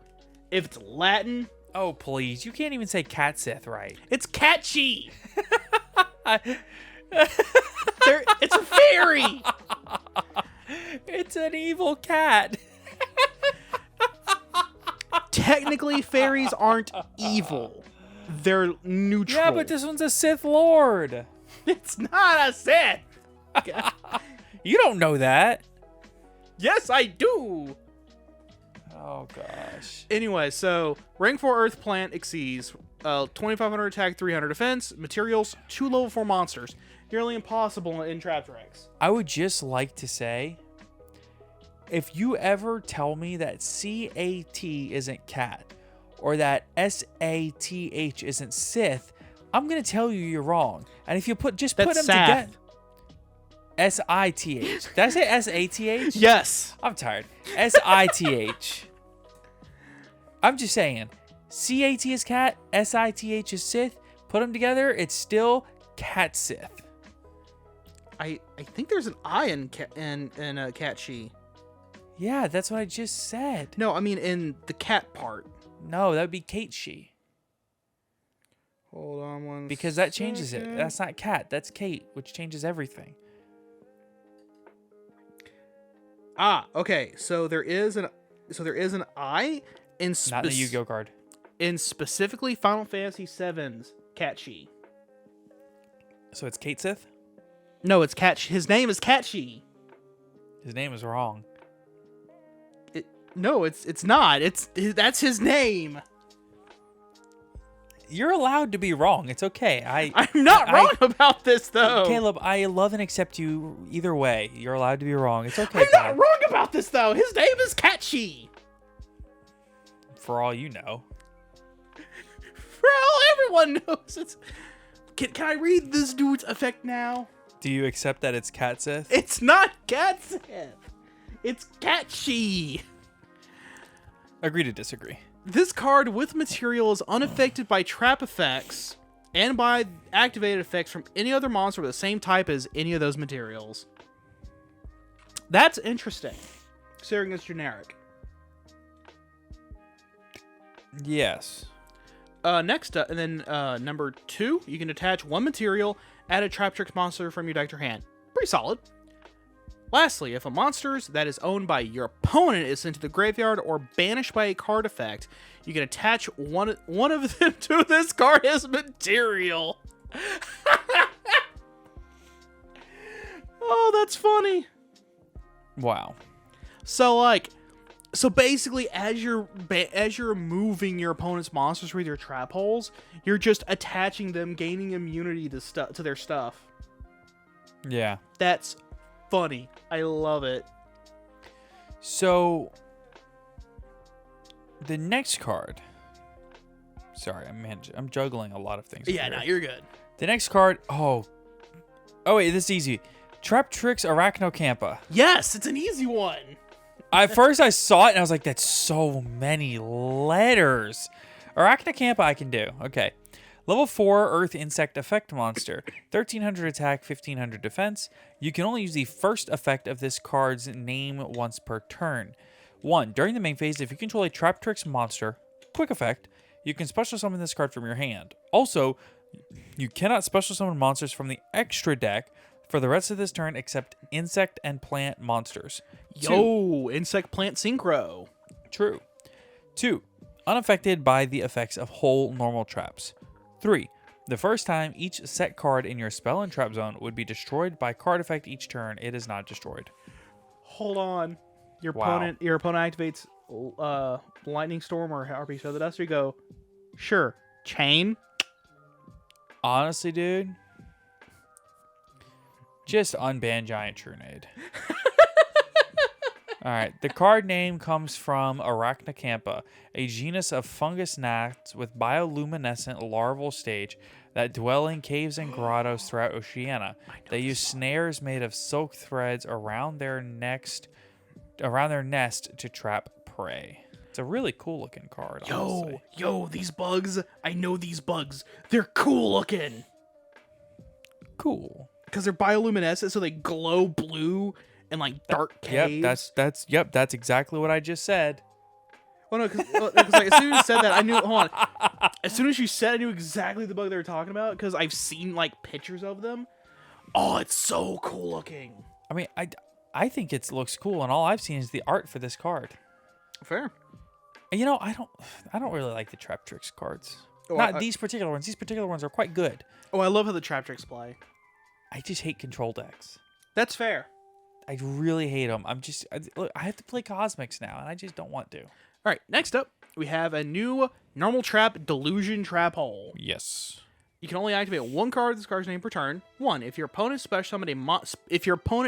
If it's Latin, Oh, please. You can't even say Catsith right. it's catchy. It's a fairy. It's an evil cat. Technically, fairies aren't evil. They're neutral. Yeah, but this one's a Sith Lord. It's not a Sith. You don't know that. Yes, I do. Oh, gosh. Anyway, so rank 4 earth plant exceeds 2500 attack, 300 defense, materials, 2 level 4 monsters. Nearly impossible in Traptrix. I would just like to say, if you ever tell me that CAT isn't cat or that SATH isn't Sith, I'm going to tell you you're wrong. And if you put them Sath. together. SITH. Did I say SATH? Yes. I'm tired. SITH. I'm just saying. CAT is cat. SITH is Sith. Put them together, it's still cat Sith. I think there's an I in Catchy. Yeah, that's what I just said. No, I mean in the cat part. No, that would be Kate She. Hold on one Because that changes it. second. That's not cat. That's Kate, which changes everything. Ah, okay. So there is an I in Not in the Yu-Gi-Oh card. in specifically Final Fantasy VII's Catchy. So it's Kate Sith? No, it's Catch. His name is Catchy. His name is wrong. No, it's not. That's his name. You're allowed to be wrong. It's okay. I'm not wrong about this though. Caleb, I love and accept you either way. You're allowed to be wrong. It's okay. I'm not Caleb. wrong about this though. His name is Catchy. For all you know. Well, everyone knows it's. Can I read this dude's effect now? Do you accept that it's Cat Sith? It's not Catsith. It's Catchy. Agree to disagree. This card with material is unaffected by trap effects and by activated effects from any other monster with the same type as any of those materials. That's interesting, considering it's generic. Yes. Next up, and then number 2, you can attach 1 material, add a Traptrix monster from your deck to your hand. Pretty solid. Lastly, if a monster that is owned by your opponent is sent to the graveyard or banished by a card effect, you can attach one of them to this card as material. Oh, that's funny. Wow. So basically, as you're moving your opponent's monsters with your trap holes, you're just attaching them, gaining immunity to their stuff. Yeah. That's funny. I love it. So, the next card. Sorry, I'm juggling a lot of things. Yeah, here. no, you're good. The next card. Oh wait, this is easy. Traptrix Arachnocampa. Yes, it's an easy one. At first I saw it and I was like, that's so many letters. Arachnocampa I can do. Okay. Level 4 Earth Insect Effect Monster. 1300 attack, 1500 defense. You can only use the first effect of this card's name once per turn. 1. During the main phase, if you control a Traptrix monster, quick effect, you can special summon this card from your hand. Also, you cannot special summon monsters from the extra deck for the rest of this turn except insect and plant monsters. 2. Yo, insect plant synchro. True. 2. Unaffected by the effects of whole normal traps. 3. The first time each set card in your spell and trap zone would be destroyed by card effect each turn, it is not destroyed. Hold on. Your Wow. opponent activates Lightning Storm or however you show the dust. You go, sure, chain. Honestly, dude, just unban Giant Trunade. Alright, the card name comes from Arachnocampa, a genus of fungus gnats with bioluminescent larval stage that dwell in caves and grottos throughout Oceania. They use snares made of silk threads around their nest to trap prey. It's a really cool looking card, honestly. Yo, these bugs. I know these bugs. They're cool looking. Cool. Because they're bioluminescent, so they glow blue and like dark caves. Yep, that's exactly what I just said. Well, no, because like, as soon as you said that, I knew. Hold on. As soon as you said, I knew exactly the bug they were talking about because I've seen like pictures of them. Oh, it's so cool looking. I mean, I think it looks cool, and all I've seen is the art for this card. Fair. And you know, I don't really like the Trap Tricks cards. Oh, Not these particular ones. These particular ones are quite good. Oh, I love how the Trap Tricks play. I just hate control decks. That's fair. I really hate them. Look, I have to play Cosmics now, and I just don't want to. All right, next up, we have a new normal trap, Delusion Trap Hole. Yes. You can only activate one card with this card's name per turn. 1. If your opponent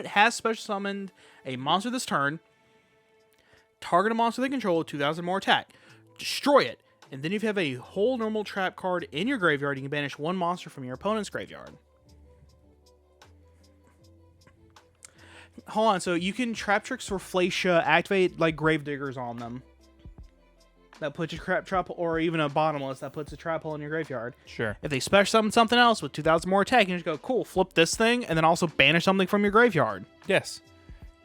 has special summoned a monster this turn, target a monster they control with 2,000 more attack. Destroy it. And then if you have a whole normal trap card in your graveyard, you can banish one monster from your opponent's graveyard. Hold on, so you can Trap Tricks or Flacia activate like Gravediggers on them. That puts your trap, or even a Bottomless that puts a trap hole in your graveyard. Sure. If they special summon something else with 2,000 more attack, you can just go, cool, flip this thing, and then also banish something from your graveyard. Yes.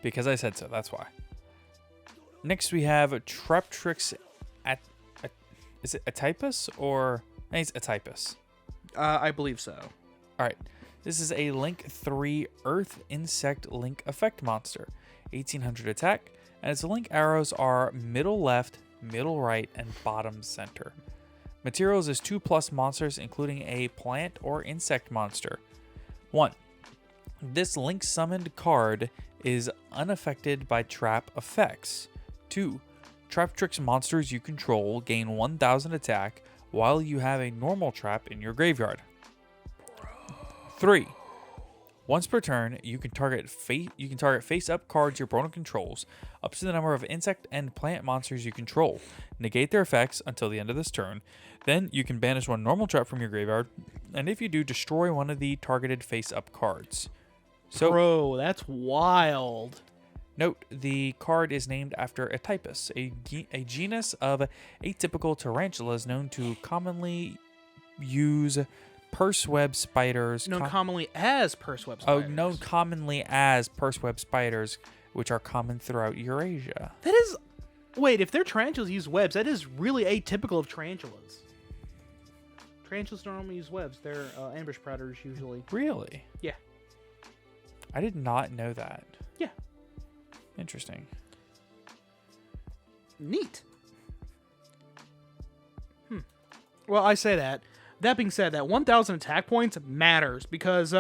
Because I said so. That's why. Next, we have Trap Tricks is it Atypus or... I think it's Atypus. I believe so. All right. This is a Link 3 Earth Insect Link Effect monster. 1,800 attack, and its Link arrows are middle left, middle right, and bottom center. Materials is 2+ monsters, including a plant or insect monster. 1. This Link summoned card is unaffected by trap effects. 2. Trap Tricks monsters you control gain 1,000 attack while you have a normal trap in your graveyard. 3. Once per turn, you can target face-up cards your opponent controls, up to the number of insect and plant monsters you control. Negate their effects until the end of this turn. Then you can banish one normal trap from your graveyard, and if you do, destroy one of the targeted face-up cards. So, Bro, that's wild. note, the card is named after Atypus, a genus of atypical tarantulas known to commonly use purseweb spiders. Known commonly as purseweb spiders. Known commonly as purseweb spiders, which are common throughout Eurasia. That is... Wait, if their tarantulas use webs, that is really atypical of tarantulas. Tarantulas don't normally use webs. They're ambush predators, usually. Really? Yeah. I did not know that. Yeah. Interesting. Neat. Well, I say that. That being said, that 1,000 attack points matters because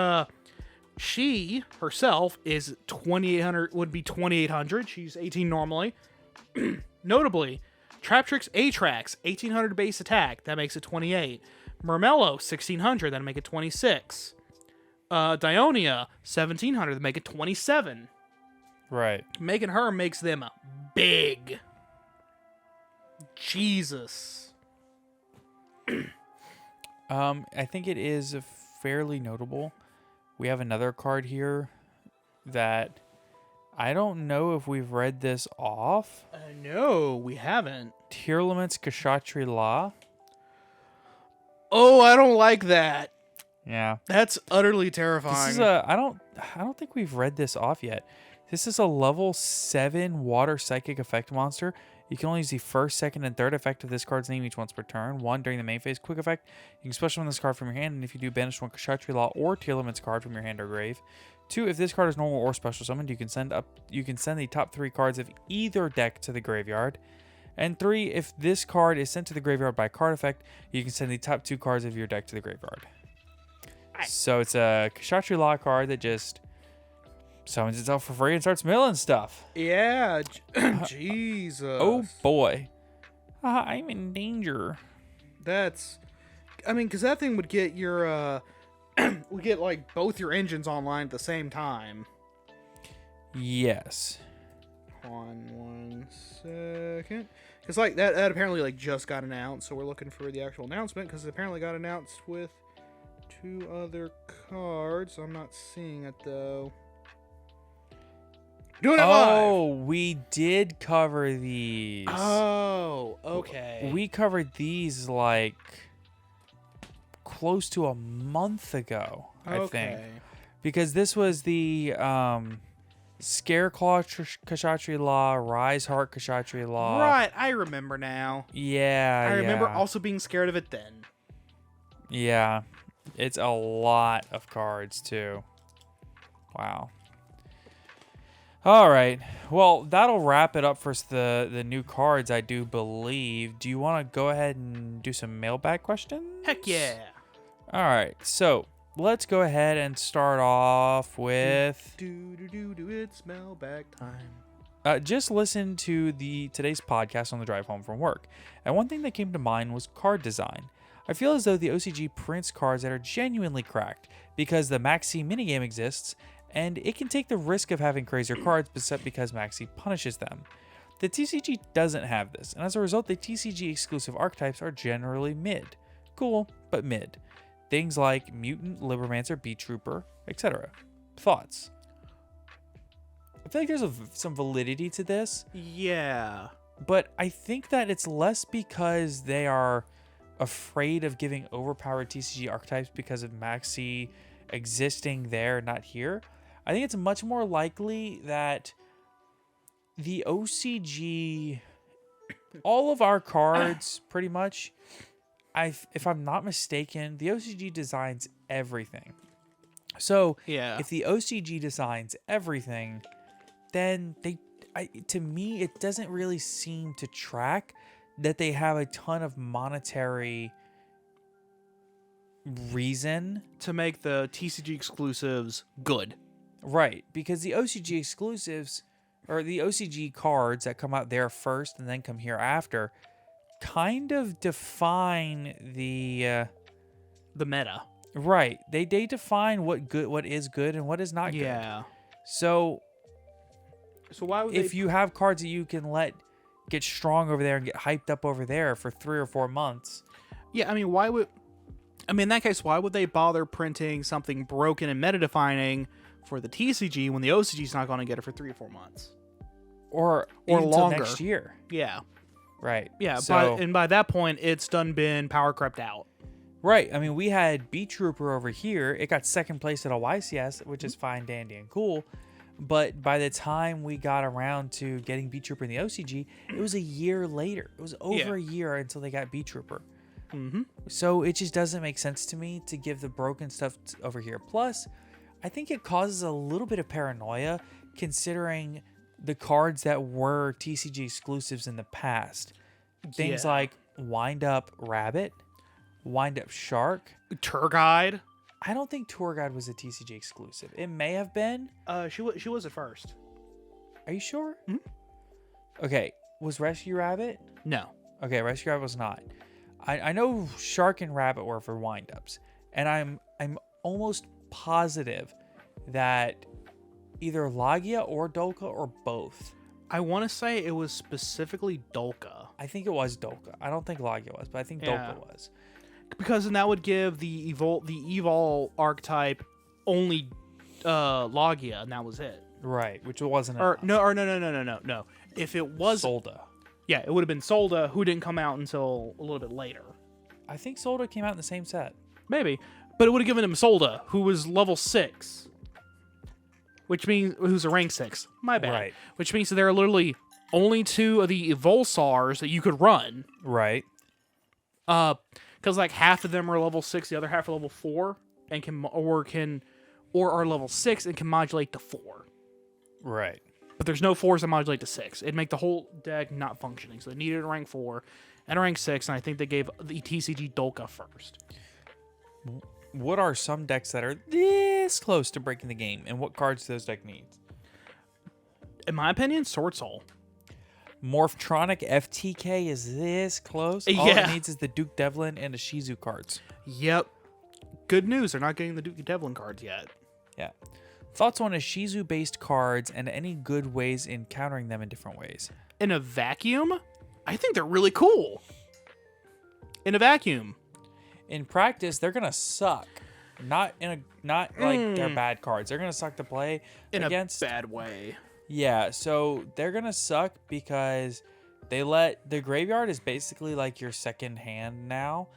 she herself is 2,800. Would be 2,800. She's 18 normally. Notably, Trap Tricks Atrax 1,800 base attack. That makes it 28. Murmello 1,600. That'll make it 26. Dionia 1,700. That make it 27. Right. Making her makes them big. Jesus. I think it is fairly notable. We have another card here that I don't know if we've read this off. No, we haven't. Tearlament's Kshatri La. Oh, I don't like that. Yeah. That's utterly terrifying. This is I don't think we've read this off yet. This is a level 7 water psychic effect monster. You can only use the first, second, and third effect of this card's name each once per turn. 1, during the main phase quick effect, you can special summon this card from your hand, and if you do, banish one Kshatri Law or Tearlament's card from your hand or grave. 2, if this card is normal or special summoned, you can send the top 3 cards of either deck to the graveyard. And 3, if this card is sent to the graveyard by card effect, you can send the top 2 cards of your deck to the graveyard. So it's a Kshatriya Law card that just summons itself for free and starts milling stuff. Yeah, Jesus. Oh boy. I'm in danger. That's, I mean, because that thing would get your, would get like both your engines online at the same time. Yes. On 1 second. Because like that apparently like just got announced, so we're looking for the actual announcement because it apparently got announced with 2 other cards. I'm not seeing it though. Doing it live. We did cover these. Oh, okay. We covered these like close to a month ago, I think. Because this was the Scareclaw Kshatriya Law, Rise Heart Kshatriya Law. Right, I remember now. Yeah, I remember also being scared of it then. Yeah, it's a lot of cards too. Wow. All right. Well, that'll wrap it up for the new cards, I do believe. Do you want to go ahead and do some mailbag questions? Heck yeah. All right. So let's go ahead and start off with... It's mailbag time. Just listen to today's podcast on the drive home from work. And one thing that came to mind was card design. I feel as though the OCG prints cards that are genuinely cracked because the Maxi minigame exists, and it can take the risk of having crazier cards because Maxi punishes them. The TCG doesn't have this, and as a result, the TCG exclusive archetypes are generally mid. Cool, but mid. Things like Mutant, Libermancer, Beat Trooper, etc. Thoughts? I feel like there's some validity to this. Yeah. But I think that it's less because they are afraid of giving overpowered TCG archetypes because of Maxi existing there, not here. I think it's much more likely that the OCG, all of our cards, pretty much, if I'm not mistaken, the OCG designs everything. So yeah, if the OCG designs everything, then to me, it doesn't really seem to track that they have a ton of monetary reason to make the TCG exclusives good. Right, because the OCG exclusives, or the OCG cards that come out there first and then come here after, kind of define the meta. Right, they define what is good and what is not good. Yeah. So why would if you have cards that you can let get strong over there and get hyped up over there for 3 or 4 months? Yeah, I mean, in that case, why would they bother printing something broken and meta defining for the TCG when the OCG is not going to get it for 3 or 4 months, or longer next year? Yeah, right. Yeah, so, by that point, it's been power crept out. Right. I mean, we had Beat Trooper over here. It got second place at a YCS, which is fine, dandy, and cool. But by the time we got around to getting Beat Trooper in the OCG, it was a year later. It was over a year until they got Beat Trooper. Mm-hmm. So it just doesn't make sense to me to give the broken stuff over here. Plus, I think it causes a little bit of paranoia considering the cards that were TCG exclusives in the past. Things like Wind Up Rabbit, Wind Up Shark, Tour Guide. I don't think Tour Guide was a TCG exclusive. It may have been. She was at first. Are you sure? Mm-hmm. Okay. Was Rescue Rabbit? No. Okay, Rescue Rabbit was not. I know Shark and Rabbit were for wind-ups. And I'm almost positive that either Logia or Dolka or both. I want to say it was specifically Dolka. I think it was Dolka. I don't think Logia was, but I think Dolka was. Because then that would give the Evol archetype only Logia, and that was it. Right, which wasn't No. If it was Solda. Yeah, it would have been Solda, who didn't come out until a little bit later. I think Solda came out in the same set. Maybe. But it would have given him Solda, who was level 6. Which means, who's a rank 6. My bad. Right. Which means that there are literally only 2 of the Evolsars that you could run. Right. Because like half of them are level 6, the other half are level 4, and or are level 6 and can modulate to 4. Right. but there's no 4s that modulate to 6. It'd make the whole deck not functioning. So they needed a rank 4 and a rank 6, and I think they gave the TCG Dolka first. What are some decks that are this close to breaking the game, and what cards do those deck need? In my opinion, Sword Soul. Morphtronic FTK is this close. All Yeah. it needs is the Duke Devlin and the Shizu cards. Yep. Good news, they're not getting the Duke Devlin cards yet. Yeah. Thoughts on a Shizu-based cards and any good ways in countering them in different ways? In a vacuum, I think they're really cool. In a vacuum. In practice, they're gonna suck. Not like they're bad cards. They're gonna suck to play In against. a bad way. Yeah, so they're gonna suck because they let the graveyard is basically like your second hand now,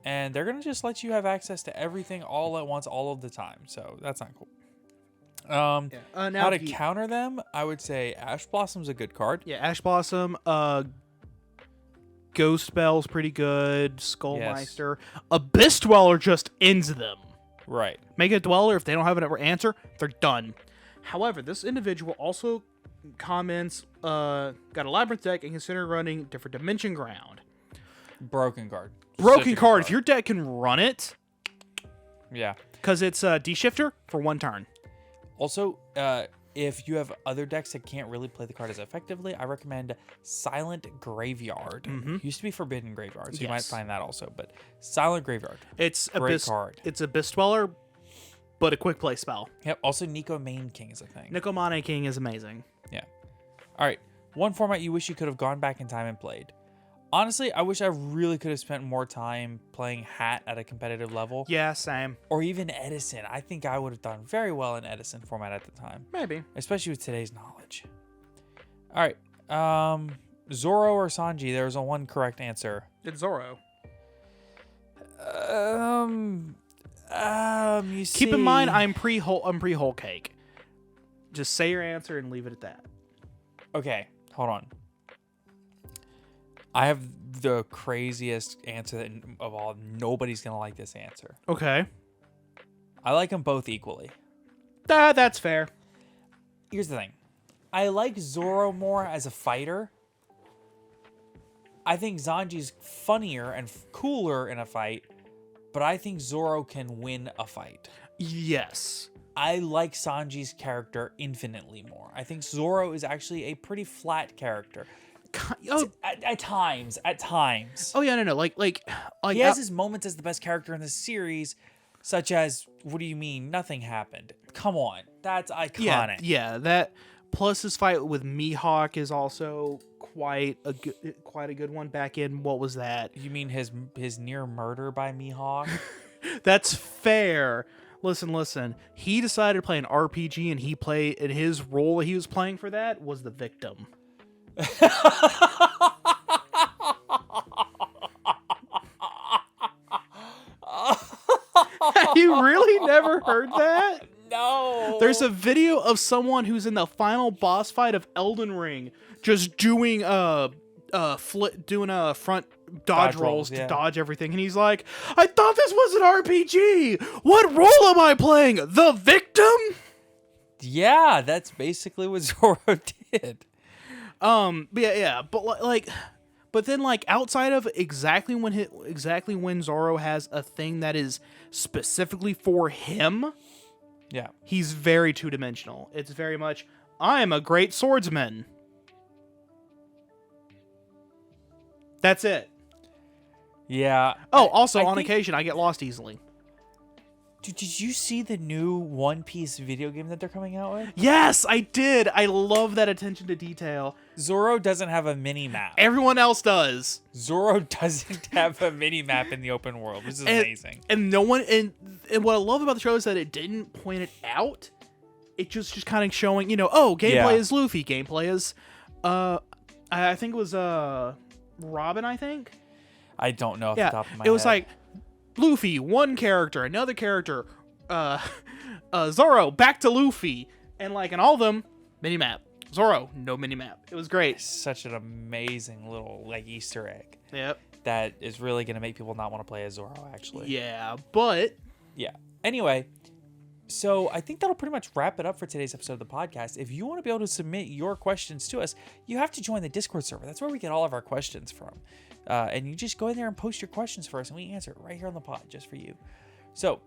and they're gonna just let you have access to everything all at once, all of the time. So that's not cool. Now How to counter them? I would say Ash Blossom's a good card. Yeah, Ash Blossom, Ghost Spell's pretty good, Skullmeister. Abyss Dweller just ends them. Right. Make a Dweller, if they don't have an answer, they're done. However, this individual also comments, got a Labyrinth deck and consider running Different Dimension Ground. Broken card. Broken Such a good card. If your deck can run it, Yeah. because it's a D-Shifter for 1 turn. Also, if you have other decks that can't really play the card as effectively, I recommend Silent Graveyard. Used to be Forbidden Graveyard, so you might Yes. find that also. But Silent Graveyard. It's Great Abyss, card. It's Abyss Dweller, but a quick play spell. Yep. Also, Nico Main King is a thing. Nikomane King is amazing. Yeah. All right. One format you wish you could have gone back in time and played. Honestly, I wish I really could have spent more time playing Hat at a competitive level. Yeah, same. Or even Edison. I think I would have done very well in Edison format at the time. Maybe. Especially with today's knowledge. All right. Zoro or Sanji? There's a one correct answer. It's Zoro. You see. Keep in mind, I'm pre-whole cake. Just say your answer and leave it at that. Okay, hold on. I have the craziest answer of all. Nobody's gonna like this answer. Okay. I like them both equally. That's fair. Here's the thing. I like Zoro more as a fighter. I think Sanji's funnier and cooler in a fight, but I think Zoro can win a fight. Yes. I like Sanji's character infinitely more. I think Zoro is actually a pretty flat character. Oh, At times. oh yeah, no. Like He has his moments as the best character in the series, such as, what do you mean? Nothing happened. Come on. That's iconic. Yeah. That plus his fight with Mihawk is also quite a good one. Back in, what was that? You mean his near murder by Mihawk? That's fair. Listen. He decided to play an RPG, and his role that he was playing for that was the victim. Have you really never heard that? No. There's a video of someone who's in the final boss fight of Elden Ring just doing front dodge rolls to yeah. dodge everything, and he's like, I thought this was an RPG. What role am I playing? The victim? Yeah, that's basically what Zoro did. But then outside of exactly when Zoro has a thing that is specifically for him, Yeah. he's very two-dimensional. It's very much, I am a great swordsman. That's it. Yeah. Oh, also, I on think- occasion, I get lost easily. Dude, did you see the new One Piece video game that they're coming out with? Yes, I did. I love that attention to detail. Zoro doesn't have a mini map. Everyone else does. Zoro doesn't have a mini map in the open world, which is amazing. And no one and what I love about the show is that it didn't point it out. It just kind of showing, gameplay is Luffy, gameplay is I think it was Robin, I think. I don't know off the top of my head. It was like Luffy, one character, another character, Zoro, back to Luffy, and in all of them, minimap. Zoro, no minimap. It was great. Such an amazing little Easter egg. Yep. That is really gonna make people not want to play as Zoro, actually. Yeah, but Yeah. Anyway, So I think that'll pretty much wrap it up for today's episode of the podcast. If you want to be able to submit your questions to us, you have to join the Discord server. That's where we get all of our questions from. And you just go in there and post your questions for us, and we answer it right here on the pod just for you. So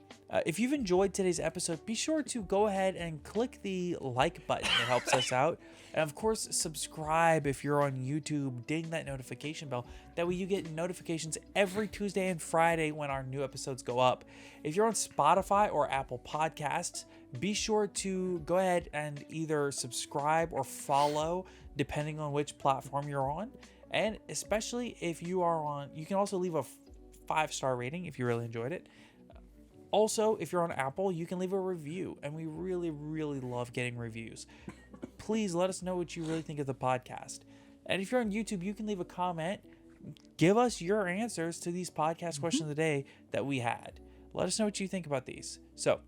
if you've enjoyed today's episode, be sure to go ahead and click the like button. It helps us out. And of course, subscribe if you're on YouTube. Ding that notification bell. That way you get notifications every Tuesday and Friday when our new episodes go up. If you're on Spotify or Apple Podcasts, be sure to go ahead and either subscribe or follow, depending on which platform you're on. And especially if you are on, you can also leave a 5-star rating if you really enjoyed it. Also, if you're on Apple, you can leave a review, and we really, really love getting reviews. Please let us know what you really think of the podcast. And if you're on YouTube, you can leave a comment. Give us your answers to these podcast questions of the day that we had. Let us know what you think about these. So,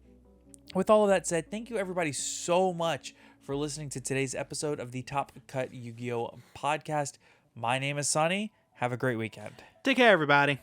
with all of that said, thank you everybody so much for listening to today's episode of the Top Cut Yu-Gi-Oh! Podcast. My name is Sonny. Have a great weekend. Take care, everybody.